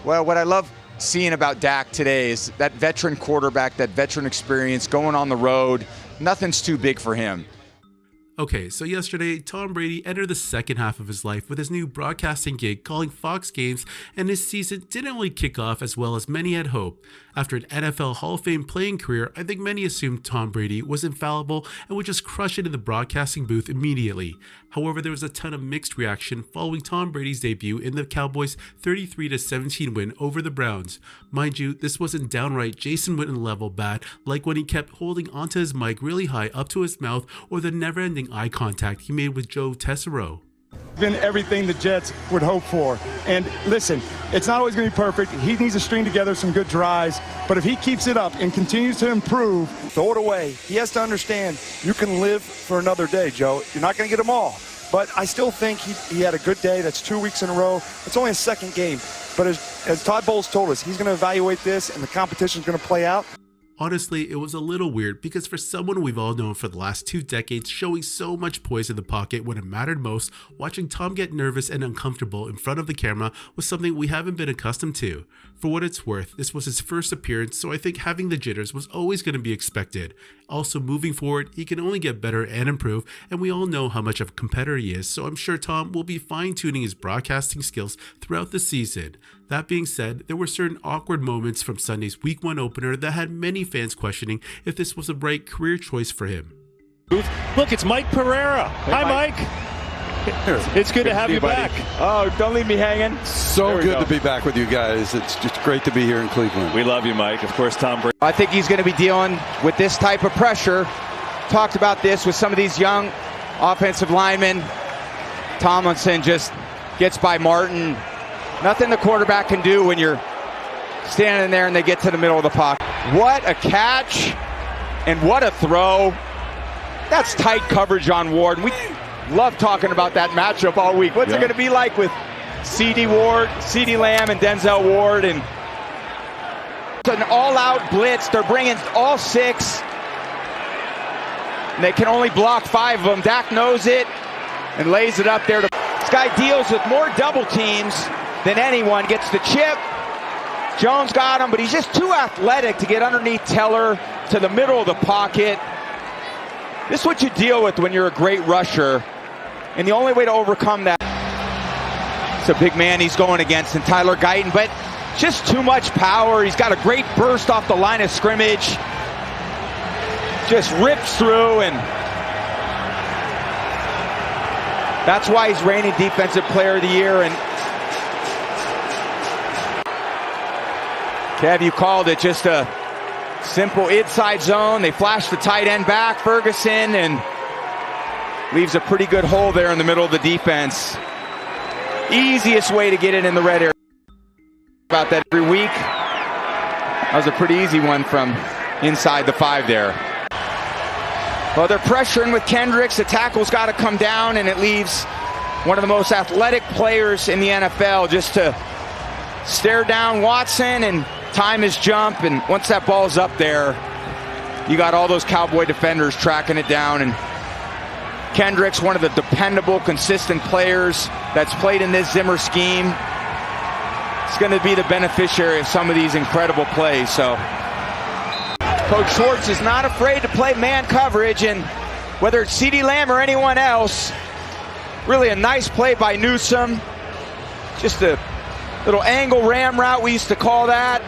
Well, what I love seeing about Dak today is that veteran quarterback, that veteran experience, going on the road. Nothing's too big for him. Okay, so yesterday, Tom Brady entered the second half of his life with his new broadcasting gig calling Fox games, and his season didn't really kick off as well as many had hoped. After an NFL Hall of Fame playing career, I think many assumed Tom Brady was infallible and would just crush it in the broadcasting booth immediately. However, there was a ton of mixed reaction following Tom Brady's debut in the Cowboys' 33-17 win over the Browns. Mind you, this wasn't downright Jason Witten level bad, like when he kept holding onto his mic really high up to his mouth, or the never-ending eye contact he made with Joe Tessero. Been everything the Jets would hope for. And listen, it's not always going to be perfect. He needs to string together some good drives. But if he keeps it up and continues to improve, throw it away. He has to understand you can live for another day, Joe. You're not going to get them all. But I still think he had a good day. That's 2 weeks in a row. It's only a second game. But as Todd Bowles told us, he's going to evaluate this and the competition is going to play out. Honestly, it was a little weird because for someone we've all known for the last 2 decades showing so much poise in the pocket when it mattered most, watching Tom get nervous and uncomfortable in front of the camera was something we haven't been accustomed to. For what it's worth, this was his first appearance, so I think having the jitters was always going to be expected. Also, moving forward, he can only get better and improve, and we all know how much of a competitor he is, so I'm sure Tom will be fine-tuning his broadcasting skills throughout the season. That being said, there were certain awkward moments from Sunday's Week 1 opener that had many fans questioning if this was the right career choice for him. Look, it's Mike Pereira. Hey, Hi, Mike. It's good to have you back. Oh, don't leave me hanging. So good to be back with you guys. It's just great to be here in Cleveland. We love you, Mike. Of course, Tom Brady. I think he's going to be dealing with this type of pressure. Talked about this with some of these young offensive linemen. Tomlinson just gets by Martin. Nothing the quarterback can do when you're standing there and they get to the middle of the pocket. What a catch and what a throw. That's tight coverage on Ward. We love talking about that matchup all week. What's it going to be like with CeeDee Lamb and Denzel Ward? And it's an all-out blitz. They're bringing all 6. And they can only block 5 of them. Dak knows it and lays it up there. This guy deals with more double teams than anyone. Gets the chip. Jones got him, but he's just too athletic to get underneath Teller to the middle of the pocket. This is what you deal with when you're a great rusher. And the only way to overcome that, it's a big man he's going against in Tyler Guyton, but just too much power. He's got a great burst off the line of scrimmage. Just rips through, and that's why he's reigning Defensive Player of the Year. And Kev, you called it, just a simple inside zone. They flash the tight end back, Ferguson, and leaves a pretty good hole there in the middle of the defense. Easiest way to get it in the red area. About that every week. That was a pretty easy one from inside the 5 there. Well, they're pressuring with Kendricks. The tackle's got to come down, and it leaves one of the most athletic players in the NFL just to stare down Watson and time his jump. And once that ball's up there, you got all those Cowboy defenders tracking it down. And Kendricks, one of the dependable, consistent players that's played in this Zimmer scheme, is going to be the beneficiary of some of these incredible plays. So Coach Schwartz is not afraid to play man coverage, and whether it's CeeDee Lamb or anyone else, really a nice play by Newsome. Just a little angle ram route, we used to call that.